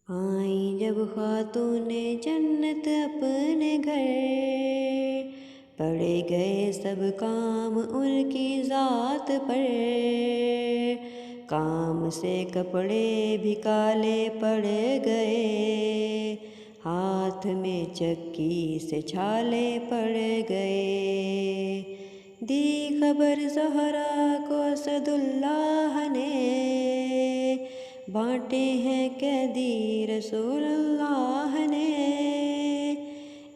آئیں جب خاتون جنت اپنے گھر، پڑے گئے سب کام ان کی ذات پر، کام سے کپڑے بھی کالے پڑ گئے، ہاتھ میں چکی سے چھالے پڑ گئے۔ دی خبر زہرا کو اسد اللہ نے، بانٹے ہیں قیدی رسول اللہ نے،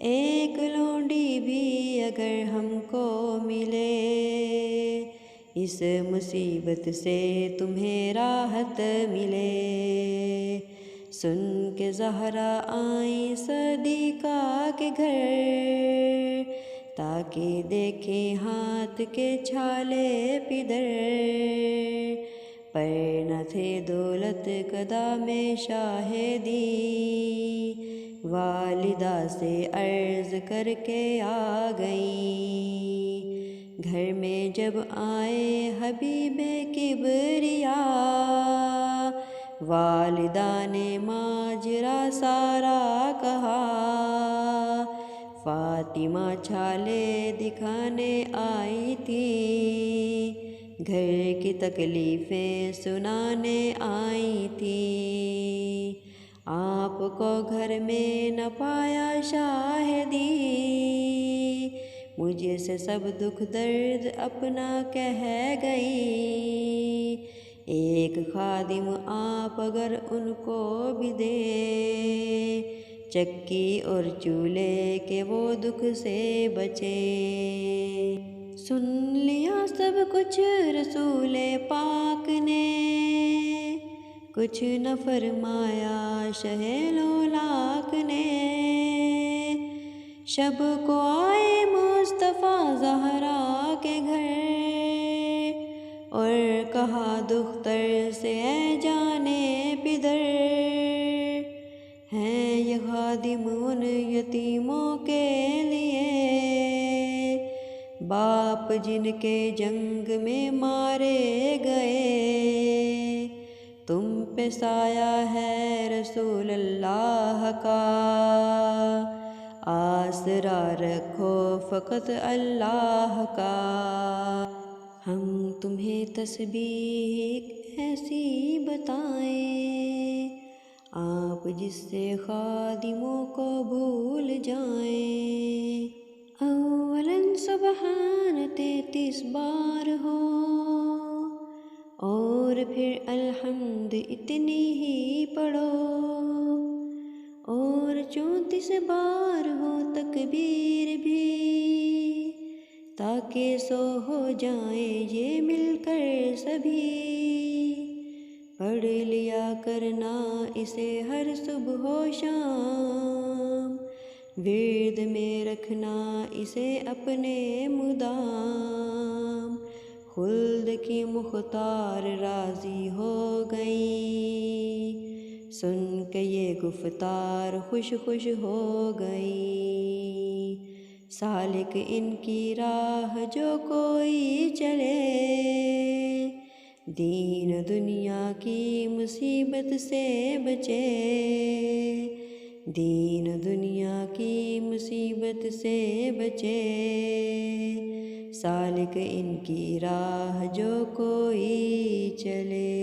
ایک لونڈی بھی اگر ہم کو ملے، اس مصیبت سے تمہیں راحت ملے۔ سن کے زہرا آئیں صدیقہ کے گھر، تاکہ دیکھیں ہاتھ کے چھالے پدر، پر نہ تھے دولت قدا میں شاہدی، والدہ سے عرض کر کے آ گئیں۔ گھر میں جب آئے حبیب کبریا، والدہ نے ماجرا سارا کہا، فاطمہ چھالے دکھانے آئی تھی، گھر کی تکلیفیں سنانے آئی تھی، آپ کو گھر میں نہ پایا شاہدی، مجھے سے سب دکھ درد اپنا کہہ گئی، ایک خادم آپ اگر ان کو بھی دیں، چکی اور چولہے کے وہ دکھ سے بچے۔ سن لیا سب کچھ رسول پاک نے، کچھ نہ فرمایا شہ لولاک نے، شب کو آئے مصطفیٰ زہرا کے گھر، اور کہا دختر سے اے جانے پدر، ہیں یہ خادم ان یتیموں کے لیے، باپ جن کے جنگ میں مارے گئے، تم پہ سایہ ہے رسول اللہ کا، آسرا رکھو فقط اللہ کا۔ ہم تمہیں تسبیح ایسی بتائیں، آپ جس سے خادموں کو بھول جائیں، اولاً سبحان 33 بار ہو، اور پھر الحمد اتنی ہی پڑھو، اور 34 بار ہو تکبیر بھی، تاکہ سو ہو جائیں یہ مل کر سبھی، پڑھ لیا کرنا اسے ہر صبح و شام، ورد میں رکھنا اسے اپنے مدام، خلد کی مختار راضی ہو گئی، سن کے یہ گفتار خوش خوش ہو گئی، سالک ان کی راہ جو کوئی چلے، دین دنیا کی مصیبت سے بچے، دین دنیا کی مصیبت سے بچے، سالک ان کی راہ جو کوئی چلے۔